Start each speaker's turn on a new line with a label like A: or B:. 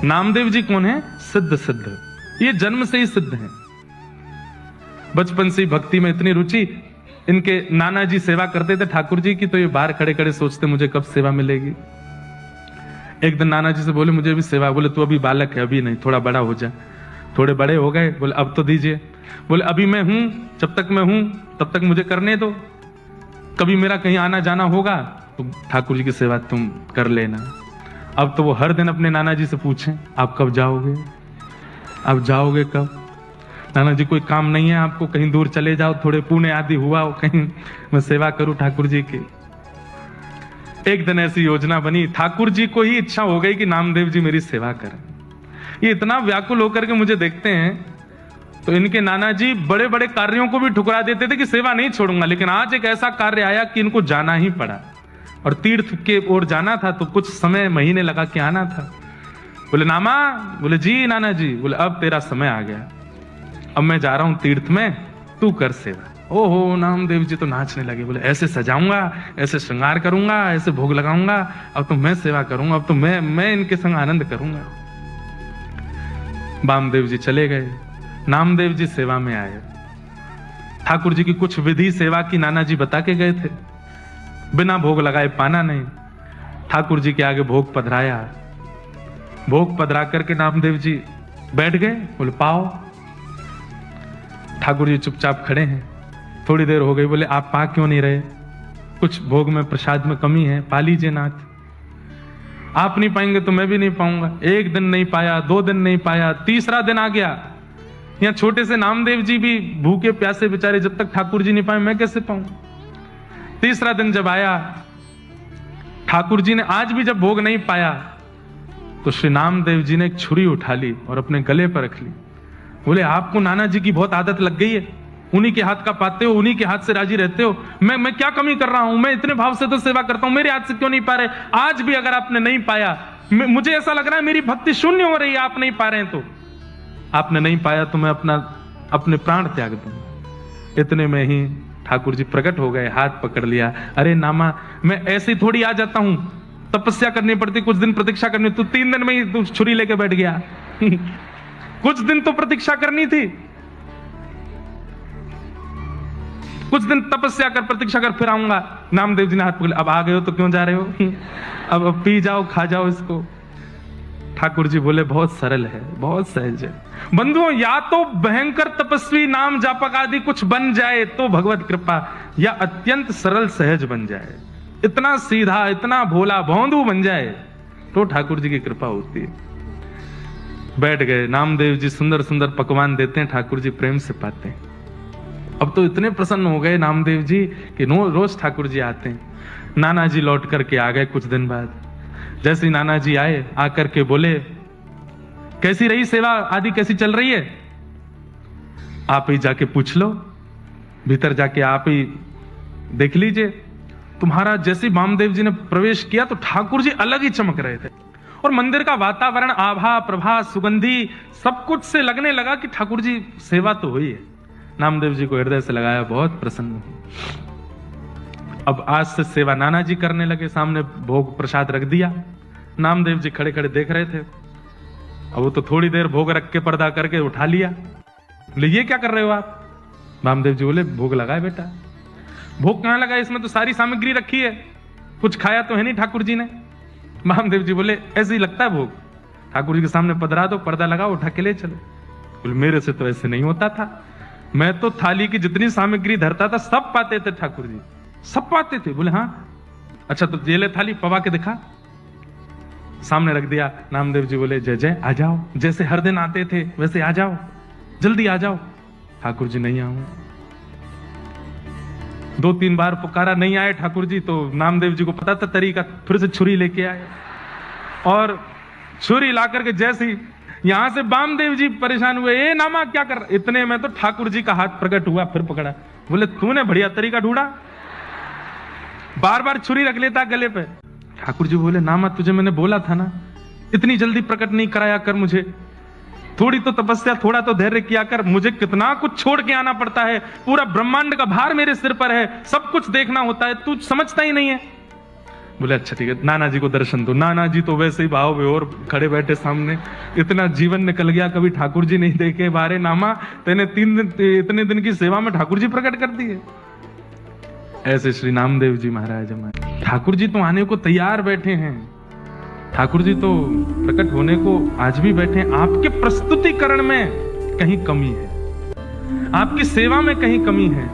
A: नामदेव जी कौन है? सिद्ध सिद्ध, ये जन्म से ही सिद्ध हैं। बचपन से ही भक्ति में इतनी रुचि, इनके नाना जी सेवा करते थे ठाकुर जी की, तो ये बाहर खड़े खड़े सोचते मुझे कब सेवा मिलेगी। एक दिन नाना जी से बोले मुझे भी सेवा, बोले तू अभी बालक है, अभी नहीं, थोड़ा बड़ा हो जा। थोड़े बड़े हो गए, बोले अब तो दीजिए। बोले अभी मैं हूं, जब तक मैं हूं तब तक मुझे करने दो, कभी मेरा कहीं आना जाना होगा तो ठाकुर जी की सेवा तुम कर लेना। अब तो वो हर दिन अपने नाना जी से पूछें आप कब जाओगे, आप जाओगे कब? नाना जी कोई काम नहीं है आपको, कहीं दूर चले जाओ, थोड़े पुणे आदि हुआ हो कहीं, मैं सेवा करूं ठाकुर जी की। एक दिन ऐसी योजना बनी, ठाकुर जी को ही इच्छा हो गई कि नामदेव जी मेरी सेवा करें। ये इतना व्याकुल होकर के मुझे देखते हैं, तो इनके नाना जी बड़े बड़े कार्यों को भी ठुकरा देते थे कि सेवा नहीं छोड़ूंगा, लेकिन आज एक ऐसा कार्य आया कि इनको जाना ही पड़ा, और तीर्थ के ओर जाना था, तो कुछ समय महीने लगा के आना था। बोले नामा, बोले जी नाना जी, बोले अब तेरा समय आ गया, अब मैं जा रहा हूं तीर्थ में, तू कर सेवा। ओहो, नामदेव जी तो नाचने लगे, बोले ऐसे सजाऊंगा, ऐसे श्रृंगार करूंगा, ऐसे भोग लगाऊंगा, अब तो मैं सेवा करूंगा, अब तो मैं इनके संग आनंद करूंगा। वामदेव जी चले गए, नामदेव जी सेवा में आए। ठाकुर जी की कुछ विधि सेवा की नाना जी बता के गए थे, बिना भोग लगाए पाना नहीं। ठाकुर जी के आगे भोग पधराया, भोग पधरा करके नामदेव जी बैठ गए, बोले पाओ। ठाकुर जी चुपचाप खड़े हैं, थोड़ी देर हो गई, बोले आप पा क्यों नहीं रहे? कुछ भोग में प्रसाद में कमी है, पा लीजिए नाथ। आप नहीं पाएंगे तो मैं भी नहीं पाऊंगा। एक दिन नहीं पाया, 2 दिन नहीं पाया, तीसरा दिन आ गया। यहाँ छोटे से नामदेव जी भी भूखे प्यासे बेचारे, जब तक ठाकुर जी नहीं पाए मैं कैसे पाऊंगा? तीसरा दिन जब आया, ठाकुर जी ने आज भी जब भोग नहीं पाया, तो श्री नामदेव जी ने एक छुरी उठा ली और अपने गले पर रख ली। बोले आपको नाना जी की बहुत आदत लग गई है, उन्हीं के हाथ का पाते हो, उन्हीं के हाथ से राजी रहते हो। मैं क्या कमी कर रहा हूं? मैं इतने भाव से तो सेवा करता हूं, मेरे हाथ से क्यों नहीं पा रहे? आज भी अगर आपने नहीं पाया, मुझे ऐसा लग रहा है मेरी भक्ति शून्य हो रही है, आप नहीं पा रहे हैं, तो आपने नहीं पाया तो मैं अपने प्राण त्याग दूंगा। इतने में ही ठाकुर जी प्रकट हो गए, हाथ पकड़ लिया। अरे नामा, मैं ऐसे ही थोड़ी आ जाता हूं, तपस्या करनी पड़ती, कुछ दिन प्रतीक्षा करनी, तू 3 दिन में ही तू छुरी लेके बैठ गया। कुछ दिन तो प्रतीक्षा करनी थी, कुछ दिन तपस्या कर, प्रतीक्षा कर, फिर आऊंगा। नामदेव जी ने हाथ पकड़, अब आ गए हो तो क्यों जा रहे हो? अब पी जाओ, खा जाओ इसको। ठाकुर जी बोले बहुत सरल है, बहुत सहज है। बंधुओं, या तो भयंकर तपस्वी नाम जापक आदि कुछ बन जाए तो भगवत कृपा, या अत्यंत सरल सहज बन जाए, इतना सीधा, इतना भोला भौंदू बन जाए तो ठाकुर जी की कृपा होती है। बैठ गए, नामदेव जी सुंदर सुंदर पकवान देते हैं, ठाकुर जी प्रेम से पाते हैं। अब तो इतने प्रसन्न हो गए नामदेव जी कि रोज ठाकुर जी आते हैं। नाना जी लौट करके आ गए कुछ दिन बाद। जैसे ही नाना जी आए, आकर के बोले कैसी रही सेवा आदि, कैसी चल रही है? आप ही जाके पूछ लो, भीतर जाके आप ही देख लीजिए। तुम्हारा जैसे वामदेव जी ने प्रवेश किया तो ठाकुर जी अलग ही चमक रहे थे, और मंदिर का वातावरण, आभा, प्रभा, सुगंधी सब कुछ से लगने लगा कि ठाकुर जी सेवा तो हुई है। नामदेव जी को हृदय से लगाया, बहुत प्रसन्न हुए। अब आज से सेवा नाना जी करने लगे, सामने भोग प्रसाद रख दिया, नामदेव जी खड़े खड़े देख रहे थे। अब वो तो थोड़ी देर भोग रख के पर्दा करके उठा लिया। बोले ये क्या कर रहे हो आप? वामदेव जी बोले भोग लगाए बेटा। भोग कहां लगा? इसमें तो सारी सामग्री रखी है, कुछ खाया तो है नहीं ठाकुर जी ने। वामदेव जी बोले ऐसे ही लगता है भोग, ठाकुर जी के सामने पधरा दो, पर्दा लगाओ, उठा के ले चलो। बोले मेरे से तो ऐसे नहीं होता था, मैं तो थाली की जितनी सामग्री धरता था सब पाते थे ठाकुर जी, सब पाते थे। बोले हाँ, अच्छा तो ये ले थाली, पवा के दिखा। सामने रख दिया। नामदेव जी बोले जय जय, आ जाओ, जैसे हर दिन आते थे वैसे आ जाओ, जल्दी आ जाओ। ठाकुर जी नहीं आऊंगा। 2-3 बार पुकारा, नहीं आए ठाकुर जी, तो नामदेव जी को पता था तरीका, फिर से छुरी लेके आए, और छुरी ला करके जैसे ही यहां से वामदेव जी परेशान हुए, ए नामा क्या कर? इतने में तो ठाकुर जी का हाथ प्रकट हुआ, फिर पकड़ा। बोले तूने बढ़िया तरीका ढूंढा, बार बार छुरी रख लेता गले पे। ठाकुर जी बोले नामा तुझे मैंने बोला था ना, इतनी जल्दी प्रकट नहीं कराया कर मुझे, थोड़ी तो तपस्या, थोड़ा तो धैर्य किया कर। मुझे कितना कुछ छोड़ के आना पड़ता है, पूरा ब्रह्मांड का भार मेरे सिर पर है, सब कुछ देखना होता है, तू समझता ही नहीं है। बोले अच्छा ठीक है, नाना जी को दर्शन दो। नाना जी तो वैसे ही भाव विभोर खड़े बैठे सामने, इतना जीवन निकल गया, कभी ठाकुर जी नहीं देखे। बारे नामा तेने 3 दिन इतने दिन की सेवा में ठाकुर जी प्रकट कर दिए। ऐसे श्री नामदेव जी महाराज हमारे ठाकुर जी तो आने को तैयार बैठे हैं, ठाकुर जी तो प्रकट होने को आज भी बैठे हैं। आपके प्रस्तुतिकरण में कहीं कमी है, आपकी सेवा में कहीं कमी है।